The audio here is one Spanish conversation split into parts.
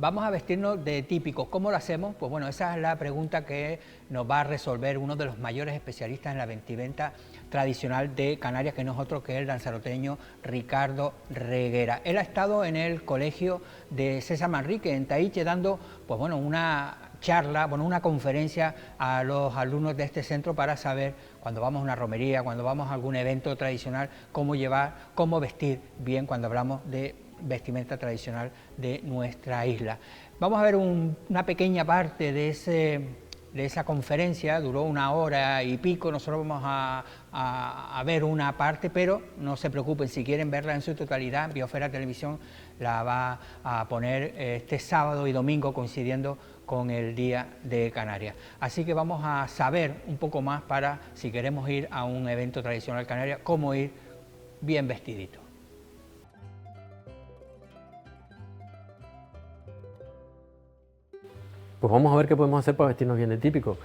Vamos a vestirnos de típicos. ¿Cómo lo hacemos? Pues bueno, esa es la pregunta que nos va a resolver uno de los mayores especialistas en la vestimenta tradicional de Canarias, que no es otro que el lanzaroteño Ricardo Reguera. Él ha estado en el colegio de César Manrique, en Taïche, dando pues bueno, una charla, bueno, una conferencia a los alumnos de este centro para saber cuando vamos a una romería, cuando vamos a algún evento tradicional, cómo llevar, cómo vestir bien cuando hablamos de vestimenta tradicional de nuestra isla. Vamos a ver una pequeña parte de esa conferencia, duró 1 hora y pico, nosotros vamos a ver una parte, pero no se preocupen, si quieren verla en su totalidad, Biosfera Televisión la va a poner este sábado y domingo coincidiendo con el Día de Canarias. Así que vamos a saber un poco más para, si queremos ir a un evento tradicional canario, cómo ir bien vestidito. Pues vamos a ver qué podemos hacer para vestirnos bien de típico.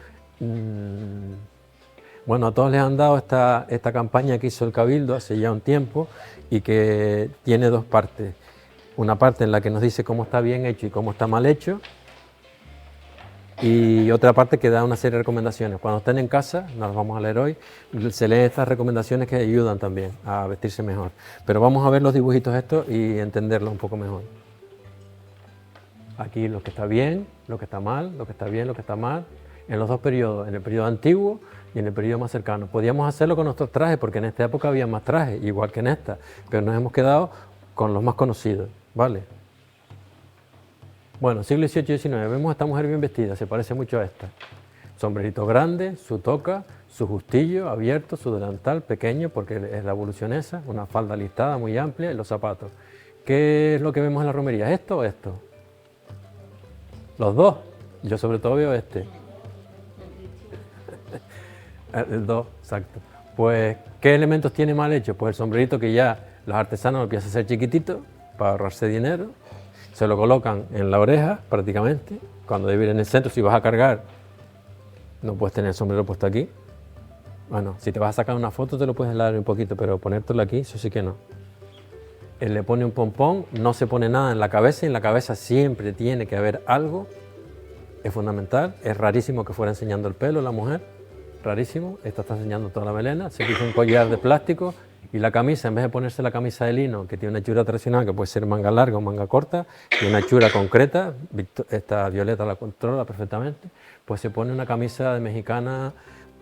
Bueno, a todos les han dado esta campaña que hizo el Cabildo hace ya un tiempo y que tiene dos partes. Una parte en la que nos dice cómo está bien hecho y cómo está mal hecho, y otra parte que da una serie de recomendaciones. Cuando estén en casa, no las vamos a leer hoy, se leen estas recomendaciones que ayudan también a vestirse mejor. Pero vamos a ver los dibujitos estos y entenderlos un poco mejor. Aquí lo que está bien, lo que está mal, lo que está bien, lo que está mal, en los dos periodos, en el periodo antiguo y en el periodo más cercano. Podíamos hacerlo con nuestros trajes, porque en esta época había más trajes, igual que en esta, pero nos hemos quedado con los más conocidos, ¿vale? Bueno, siglo XVIII y XIX, vemos a esta mujer bien vestida, se parece mucho a esta. Sombrerito grande, su toca, su justillo abierto, su delantal pequeño, porque es la evolución esa, una falda listada muy amplia y los zapatos. ¿Qué es lo que vemos en la romería? ¿Esto o esto? Los dos, yo sobre todo veo este. El dos, exacto. Pues, ¿qué elementos tiene mal hecho? Pues el sombrerito, que ya los artesanos lo empiezan a hacer chiquitito para ahorrarse dinero, se lo colocan en la oreja prácticamente, cuando debe ir en el centro. Si vas a cargar, no puedes tener el sombrero puesto aquí. Bueno, si te vas a sacar una foto te lo puedes helar un poquito, pero ponértelo aquí, eso sí que no. Él le pone un pompón, no se pone nada en la cabeza, y en la cabeza siempre tiene que haber algo, es fundamental. Es rarísimo que fuera enseñando el pelo la mujer, rarísimo. Esta está enseñando toda la melena, se puso un collar de plástico, y la camisa, en vez de ponerse la camisa de lino, que tiene una hechura tradicional, que puede ser manga larga o manga corta, tiene una hechura concreta, esta Violeta la controla perfectamente, pues se pone una camisa de mexicana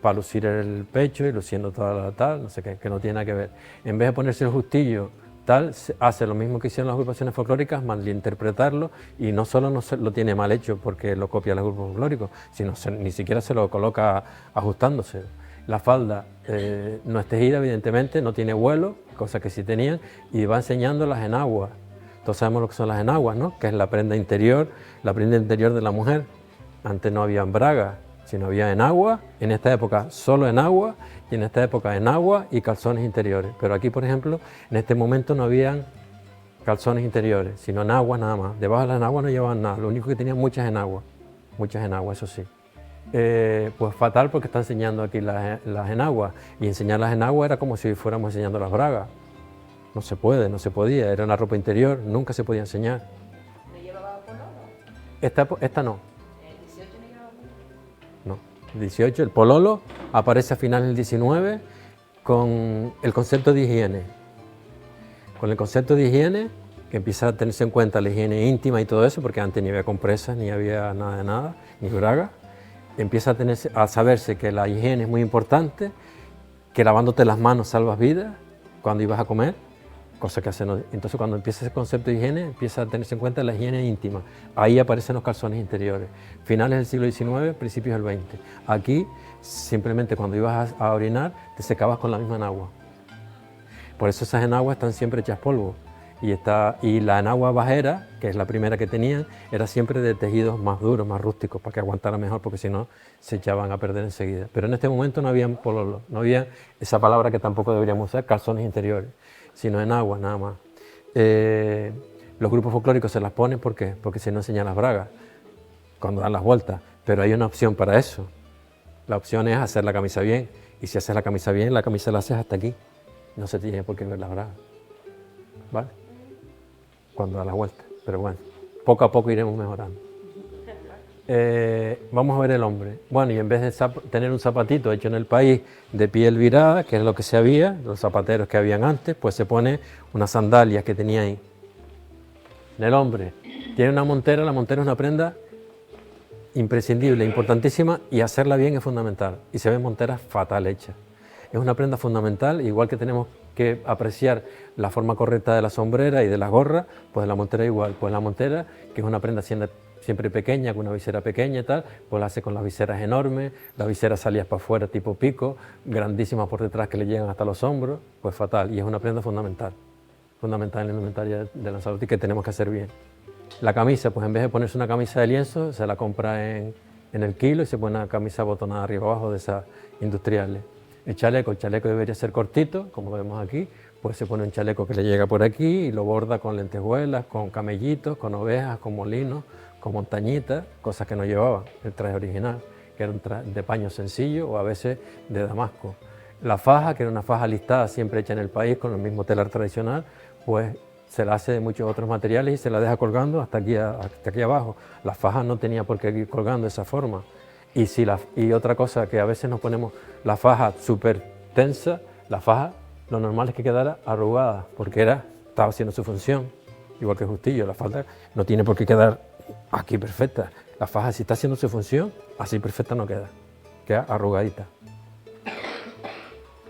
para lucir el pecho y luciendo toda la tal, no sé qué, que no tiene nada que ver. En vez de ponerse el justillo, tal, hace lo mismo que hicieron las agrupaciones folclóricas, malinterpretarlo, y no solo no se, lo tiene mal hecho porque lo copia los grupos folclóricos, sino ni siquiera se lo coloca ajustándose. La falda no es tejida, evidentemente, no tiene vuelo, cosa que sí tenían, y va enseñando las enaguas. Todos sabemos lo que son las enaguas, ¿no? Que es la prenda interior de la mujer. Antes no había bragas, sino había enagua, en esta época solo enagua, y en esta época enagua y calzones interiores. Pero aquí, por ejemplo, en este momento no habían calzones interiores, sino enaguas nada más. Debajo de las enaguas no llevaban nada, lo único que tenían muchas enaguas, eso sí. Pues fatal, porque está enseñando aquí las enaguas, y enseñar las enaguas era como si fuéramos enseñando las bragas. No se puede, no se podía, era una ropa interior, nunca se podía enseñar. ¿No llevaba pololo? Esta no. ¿El 18 no llevaba pololo? No, el 18, el pololo aparece a finales del 19 con el concepto de higiene. Con el concepto de higiene, que empieza a tenerse en cuenta la higiene íntima y todo eso, porque antes ni había compresas, ni había nada de nada, ni braga. Empieza a saberse que la higiene es muy importante, que lavándote las manos salvas vidas cuando ibas a comer, cosa que hace. Entonces, cuando empieza ese concepto de higiene, empieza a tenerse en cuenta la higiene íntima. Ahí aparecen los calzones interiores. Finales del siglo XIX, principios del XX. Aquí, simplemente cuando ibas a orinar, te secabas con la misma enagua. Por eso esas enaguas están siempre hechas polvo. Y la enagua bajera, que es la primera que tenían, era siempre de tejidos más duros, más rústicos, para que aguantara mejor, porque si no se echaban a perder enseguida. Pero en este momento no había pololo, no había esa palabra que tampoco deberíamos usar, calzones interiores, sino enaguas nada más. Los grupos folclóricos se las ponen, ¿por qué? Porque si no enseñan las bragas, cuando dan las vueltas, pero hay una opción para eso. La opción es hacer la camisa bien, y si haces la camisa bien, la camisa la haces hasta aquí, no se tiene por qué ver las bragas, ¿vale? Cuando da la vuelta, pero bueno. poco a poco iremos mejorando. Vamos a ver el hombre. Bueno, y en vez de tener un zapatito hecho en el país de piel virada, que es lo que se había, los zapateros que habían antes, pues se pone unas sandalias que tenía ahí. En el hombre tiene una montera, la montera es una prenda imprescindible, importantísima, y hacerla bien es fundamental. Y se ven monteras fatal hechas. Es una prenda fundamental, igual que tenemos que apreciar la forma correcta de la sombrera y de las gorras, pues la montera igual. Pues la montera, que es una prenda siempre pequeña, con una visera pequeña y tal, pues la hace con las viseras enormes, las viseras salidas para afuera tipo pico, grandísimas por detrás que le llegan hasta los hombros, pues fatal. Y es una prenda fundamental en la indumentaria de Lanzarote, que tenemos que hacer bien. La camisa, pues en vez de ponerse una camisa de lienzo, se la compra en el kilo y se pone una camisa botonada arriba abajo de esas industriales. El chaleco debería ser cortito, como lo vemos aquí, pues se pone un chaleco que le llega por aquí y lo borda con lentejuelas, con camellitos, con ovejas, con molinos, con montañitas, cosas que no llevaba el traje original, que era un traje de paño sencillo o a veces de damasco. La faja, que era una faja listada siempre hecha en el país con el mismo telar tradicional, pues se la hace de muchos otros materiales y se la deja colgando hasta aquí abajo. La faja no tenía por qué ir colgando de esa forma. Y otra cosa, que a veces nos ponemos la faja súper tensa, la faja lo normal es que quedara arrugada, porque estaba haciendo su función, igual que Justillo. La falda no tiene por qué quedar aquí perfecta. La faja, si está haciendo su función, así perfecta no queda arrugadita.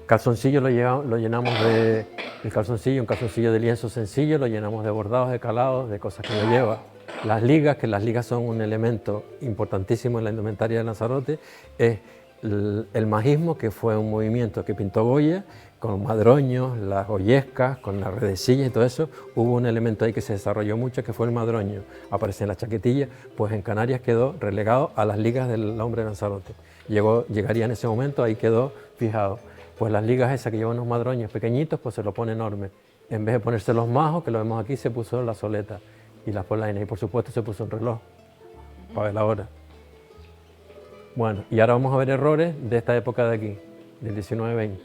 Calzoncillo lo llenamos de... un calzoncillo de lienzo sencillo, lo llenamos de bordados, de calados, de cosas que no lleva. Las ligas, que las ligas son un elemento importantísimo en la indumentaria de Lanzarote, es el majismo, que fue un movimiento que pintó Goya, con madroños, las goyescas, con las redecillas y todo eso. Hubo un elemento ahí que se desarrolló mucho, que fue el madroño. Aparece en la chaquetilla, pues en Canarias quedó relegado a las ligas del hombre de Lanzarote. Llegaría en ese momento, ahí quedó fijado. Pues las ligas esas que llevan unos madroños pequeñitos, pues se lo pone enorme. En vez de ponerse los majos, que lo vemos aquí, se puso la soleta y las polainas. Y por supuesto se puso un reloj para ver la hora. Bueno, y ahora vamos a ver errores de esta época de aquí, del 19-20.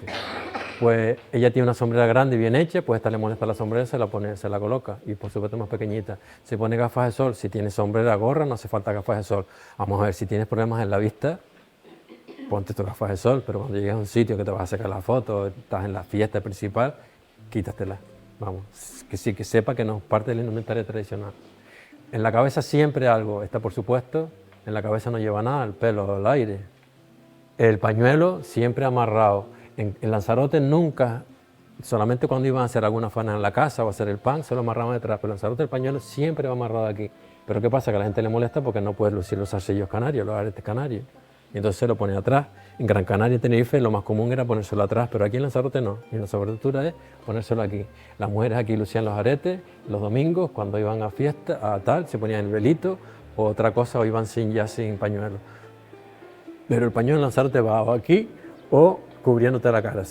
Pues ella tiene una sombrera grande y bien hecha, pues esta le molesta la sombrera, se la coloca, y por supuesto más pequeñita. Se pone gafas de sol, si tienes sombrera, gorra, no hace falta gafas de sol. Vamos a ver, si tienes problemas en la vista, ponte tus gafas de sol, pero cuando llegues a un sitio que te vas a sacar la foto, estás en la fiesta principal, quítatela. Vamos, que sí, que sepa que no es parte de la indumentaria tradicional. En la cabeza siempre algo, está por supuesto, en la cabeza no lleva nada, el pelo, el aire. El pañuelo siempre amarrado. En Lanzarote nunca, solamente cuando iban a hacer alguna faena en la casa o a hacer el pan, se lo amarraban detrás, pero en Lanzarote el pañuelo siempre va amarrado aquí. Pero ¿qué pasa? Que a la gente le molesta porque no puede lucir los zarcillos canarios, los aretes canarios. Y entonces se lo pone atrás. En Gran Canaria y Tenerife lo más común era ponérselo atrás, pero aquí en Lanzarote no. Y la sobrecultura es ponérselo aquí. Las mujeres aquí lucían los aretes los domingos, cuando iban a fiesta, a tal, se ponían el velito o otra cosa, o iban ya sin pañuelo. Pero el pañuelo en Lanzarote va o aquí o cubriéndote la cara.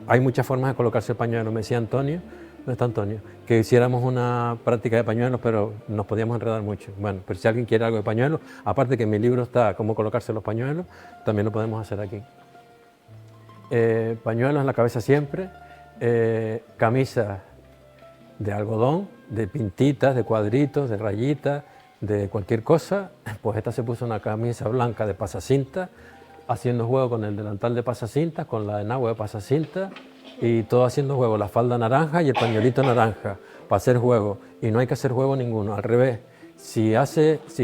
Hay muchas formas de colocarse el pañuelo. Me decía Antonio, no está Antonio, que hiciéramos una práctica de pañuelos, pero nos podíamos enredar mucho. Bueno, pero si alguien quiere algo de pañuelos, aparte que en mi libro está cómo colocarse los pañuelos, también lo podemos hacer aquí. Pañuelos en la cabeza siempre, camisas de algodón, de pintitas, de cuadritos, de rayitas, de cualquier cosa. Pues esta se puso una camisa blanca de pasacinta, haciendo juego con el delantal de pasacintas, con la enagua de pasacintas, y todo haciendo juego, la falda naranja y el pañuelito naranja, para hacer juego. Y no hay que hacer juego ninguno, al revés. Si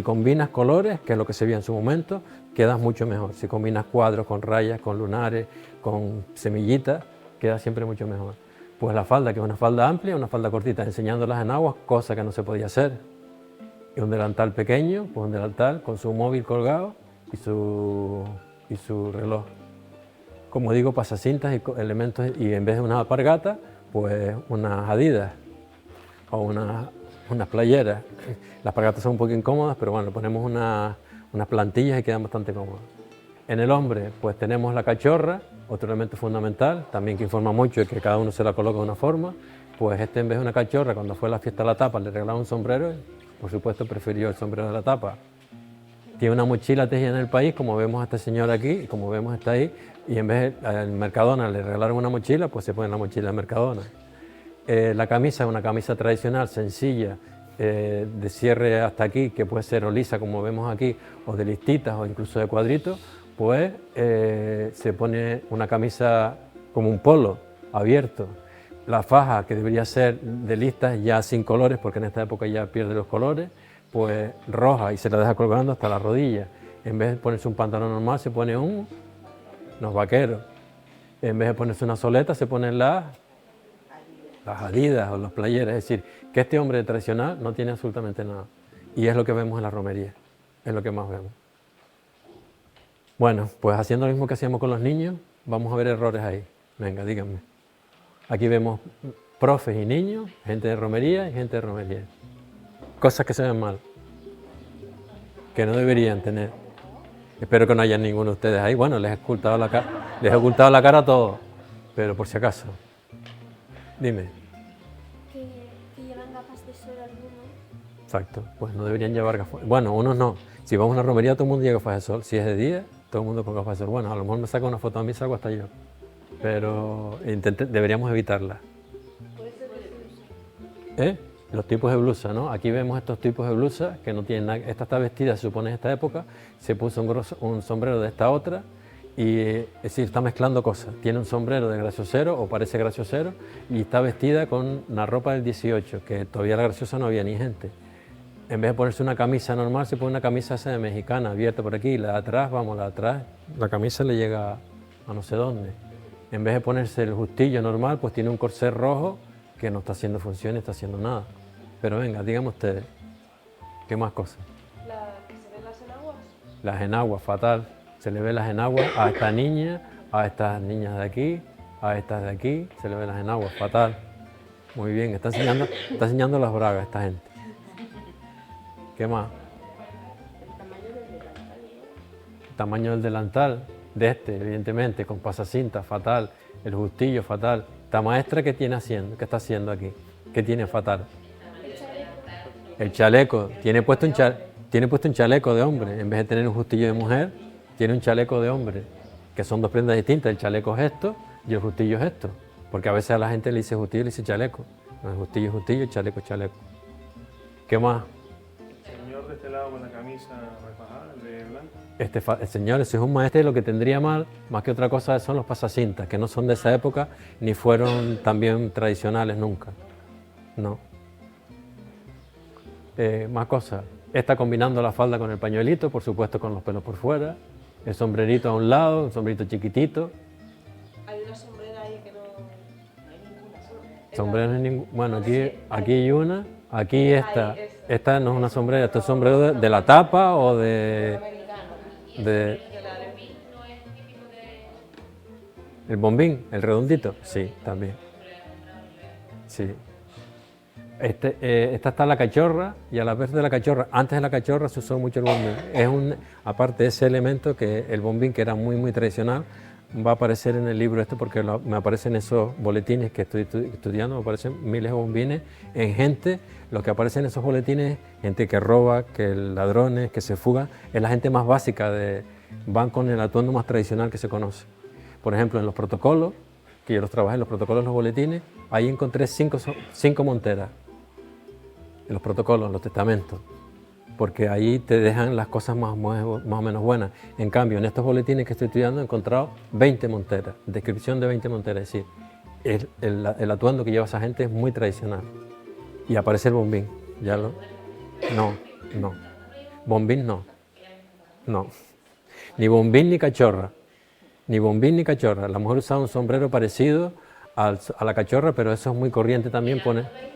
combinas colores, que es lo que se veía en su momento, quedas mucho mejor. Si combinas cuadros con rayas, con lunares, con semillitas, queda siempre mucho mejor. Pues la falda, que es una falda amplia, una falda cortita, enseñando las enaguas, cosa que no se podía hacer. Y un delantal pequeño, pues un delantal con su móvil colgado y su reloj. Como digo, pasacintas y elementos, y en vez de unas alpargatas, pues unas adidas o unas playeras. Las alpargatas son un poco incómodas, pero bueno, le ponemos unas plantillas y quedan bastante cómodas. En el hombre, pues tenemos la cachorra, otro elemento fundamental, también que informa mucho y que cada uno se la coloca de una forma. Pues en vez de una cachorra, cuando fue a la fiesta de la tapa, le regalaron un sombrero, y por supuesto prefirió el sombrero de la tapa. Tiene una mochila tejida en el país, como vemos a este señor aquí, como vemos está ahí, y en vez de Mercadona le regalaron una mochila, pues se pone la mochila de Mercadona. La camisa es una camisa tradicional, sencilla, de cierre hasta aquí, que puede ser o lisa como vemos aquí, o de listitas o incluso de cuadritos, pues se pone una camisa como un polo abierto. La faja, que debería ser de listas ya sin colores, porque en esta época ya pierde los colores, pues roja y se la deja colgando hasta la rodilla. En vez de ponerse un pantalón normal, se pone unos vaqueros. En vez de ponerse una soleta, se ponen las Adidas o las playeras. Es decir, que este hombre tradicional no tiene absolutamente nada. Y es lo que vemos en la romería, es lo que más vemos. Bueno, pues haciendo lo mismo que hacíamos con los niños, vamos a ver errores ahí. Venga, díganme. Aquí vemos profes y niños, gente de romería y gente de romería. Cosas que se ven mal, que no deberían tener. Espero que no haya ninguno de ustedes ahí. Bueno, les he ocultado la cara a todos, pero por si acaso. Dime. Que llevan gafas de sol algunos. Exacto, pues no deberían llevar gafas. Bueno, unos no. Si vamos a una romería, todo el mundo lleva gafas de sol. Si es de día, todo el mundo con gafas de sol. Bueno, a lo mejor me saco una foto a mí y salgo hasta yo. Pero deberíamos evitarla. Los tipos de blusa, ¿no? Aquí vemos estos tipos de blusa que no tienen nada. Esta está vestida, se supone, en esta época. Se puso un sombrero de esta otra. Y es decir, está mezclando cosas. Tiene un sombrero de graciosero o parece graciosero y está vestida con una ropa del 18, que todavía la graciosa no había ni gente. En vez de ponerse una camisa normal, se pone una camisa esa de mexicana, abierta por aquí. La de atrás, vamos, la de atrás, la camisa le llega a no sé dónde. En vez de ponerse el justillo normal, pues tiene un corsé rojo que no está haciendo función, ni está haciendo nada. Pero venga, díganme ustedes, ¿qué más cosas? ¿Que se ven las enaguas? Las enaguas, fatal. Se le ve las enaguas a esta niña, a estas niñas de aquí, a estas de aquí, se le ve las enaguas, fatal. Muy bien, está enseñando las bragas esta gente. ¿Qué más? El tamaño del delantal, de este, evidentemente, con pasacinta, fatal. El justillo, fatal. Esta maestra, ¿qué está haciendo aquí? ¿Qué tiene fatal? El chaleco. Tiene puesto un chaleco de hombre. En vez de tener un justillo de mujer, tiene un chaleco de hombre, que son dos prendas distintas. El chaleco es esto y el justillo es esto. Porque a veces a la gente le dice justillo y le dice chaleco. No, el justillo es justillo, el chaleco es chaleco. ¿Qué más? El señor de este lado con la camisa refajada, el de blanco. El señor, ese es un maestre, lo que tendría mal, más que otra cosa, son los pasacintas, que no son de esa época, ni fueron también tradicionales nunca. No. Más cosas. Está combinando la falda con el pañuelito, por supuesto con los pelos por fuera. El sombrerito a un lado, un sombrerito chiquitito. Hay una sombrera ahí que no hay ninguna. Sombrero no hay ningún. Bueno, aquí hay una, aquí esta. Esta no es una sombrera, esto es sombrero de la tapa o de. ¿El bombín? ¿El redondito? Sí, también. Sí. Esta está la cachorra y a la vez de la cachorra, antes de la cachorra se usó mucho el bombín. Aparte de ese elemento, que el bombín, que era muy, muy tradicional, va a aparecer en el libro este porque me aparecen esos boletines que estoy estudiando, me aparecen miles de bombines en gente. Lo que aparece en esos boletines, gente que roba, que ladrones, que se fugan, es la gente más básica, van con el atuendo más tradicional que se conoce. Por ejemplo, en los protocolos, que yo los trabajé en los protocolos, en los boletines, ahí encontré cinco monteras. En los protocolos, en los testamentos, porque ahí te dejan las cosas más o menos buenas. En cambio, en estos boletines que estoy estudiando he encontrado 20 monteras, descripción de 20 monteras, es decir, el atuendo que lleva esa gente es muy tradicional. Y aparece el bombín, No. Bombín no. Ni bombín ni cachorra. La mujer usaba un sombrero parecido a la cachorra, pero eso es muy corriente también poner.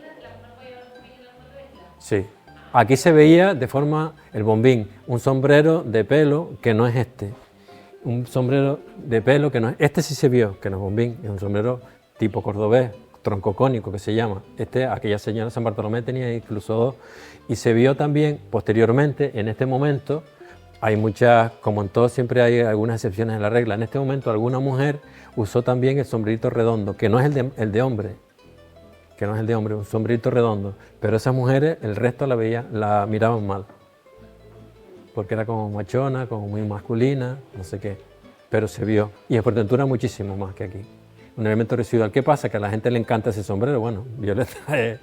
Sí, aquí se veía de forma el bombín, un sombrero de pelo que no es este, un sombrero de pelo que no es, este sí se vio, que no es bombín, es un sombrero tipo cordobés, troncocónico que se llama, aquella señora San Bartolomé tenía incluso dos, y se vio también posteriormente, en este momento, hay muchas, como en todo siempre hay algunas excepciones en la regla, en este momento alguna mujer usó también el sombrerito redondo, que no es el de hombre, un sombrerito redondo, pero esas mujeres, el resto la miraban mal, porque era como machona, como muy masculina, no sé qué, pero se vio, y en Fuerteventura muchísimo más que aquí, un elemento residual. ¿Qué pasa? Que a la gente le encanta ese sombrero, bueno, violeta es,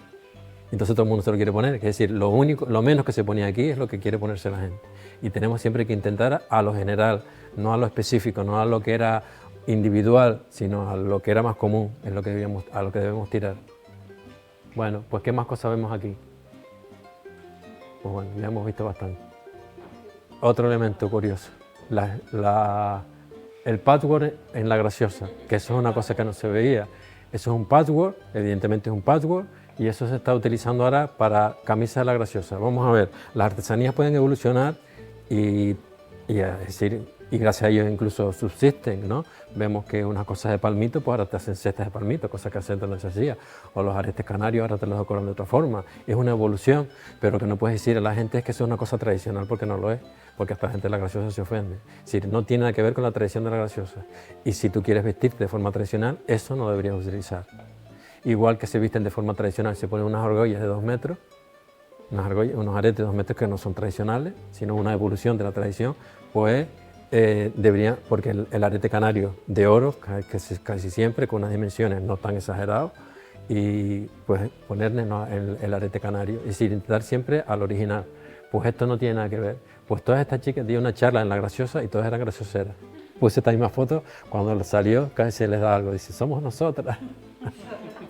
Entonces todo el mundo se lo quiere poner, es decir, lo menos que se ponía aquí es lo que quiere ponerse la gente. Y tenemos siempre que intentar a lo general, no a lo específico, no a lo que era individual, sino a lo que era más común, es lo que a lo que debemos tirar. Bueno, pues ¿qué más cosas vemos aquí? Pues bueno, ya hemos visto bastante. Otro elemento curioso, el patchwork en la graciosa, que eso es una cosa que no se veía. Eso es un patchwork, evidentemente es un patchwork, y eso se está utilizando ahora para camisas de la graciosa. Vamos a ver, las artesanías pueden evolucionar y gracias a ellos incluso subsisten, ¿no? Vemos que unas cosas de palmito, pues ahora te hacen cestas de palmito, cosas que antes no se hacía, o los aretes canarios ahora te los decoran de otra forma. Es una evolución, pero que no puedes decir a la gente es que eso es una cosa tradicional, porque no lo es, porque hasta la gente de la graciosa se ofende. Es decir, no tiene nada que ver con la tradición de la graciosa. Y si tú quieres vestirte de forma tradicional, eso no deberías utilizar. Igual que se visten de forma tradicional, se ponen unas argollas de 2 metros, unos aretes de 2 metros que no son tradicionales, sino una evolución de la tradición, pues debería, porque el arete canario de oro, que es casi siempre con unas dimensiones no tan exageradas, y pues ponerle el arete canario, es decir, intentar siempre al original. Pues esto no tiene nada que ver. Pues todas estas chicas dieron una charla en La Graciosa y todas eran gracioseras. Puse esta misma foto, cuando salió casi se les da algo, dice, somos nosotras.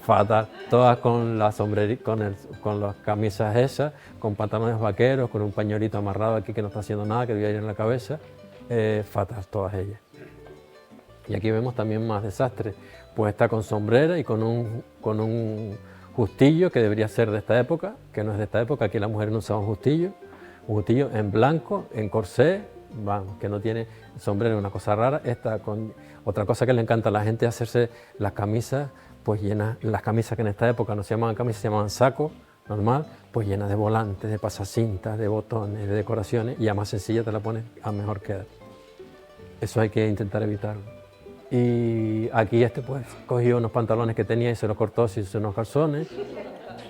Fatal, todas con la con las camisas esas, con pantalones vaqueros, con un pañuelito amarrado aquí que no está haciendo nada, que debía ir en la cabeza. Fatal, todas ellas. Y aquí vemos también más desastres, pues está con sombrera y con un justillo que debería ser de esta época, que no es de esta época, aquí las mujeres no usaban un justillo en blanco, en corsé, vamos, que no tiene sombrero, una cosa rara. Otra cosa que le encanta a la gente es hacerse las camisas, pues llenas, las camisas que en esta época no se llamaban camisas, se llamaban saco, normal, pues llenas de volantes, de pasacintas, de botones, de decoraciones, y a más sencilla te la pones, a mejor queda. Eso hay que intentar evitarlo. Y aquí pues cogió unos pantalones que tenía y se los cortó, se hizo unos calzones.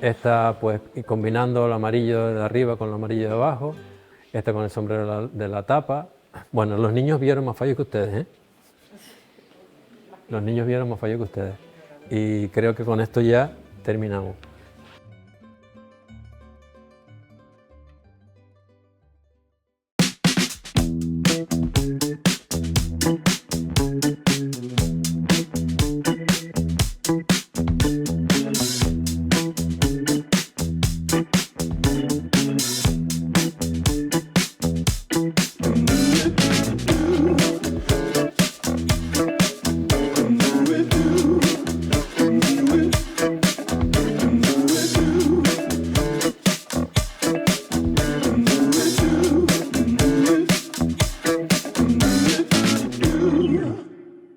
Esta pues combinando el amarillo de arriba con el amarillo de abajo. Esta con el sombrero de la tapa. Bueno, los niños vieron más fallo que ustedes, ¿eh? Los niños vieron más fallo que ustedes. Y creo que con esto ya terminamos.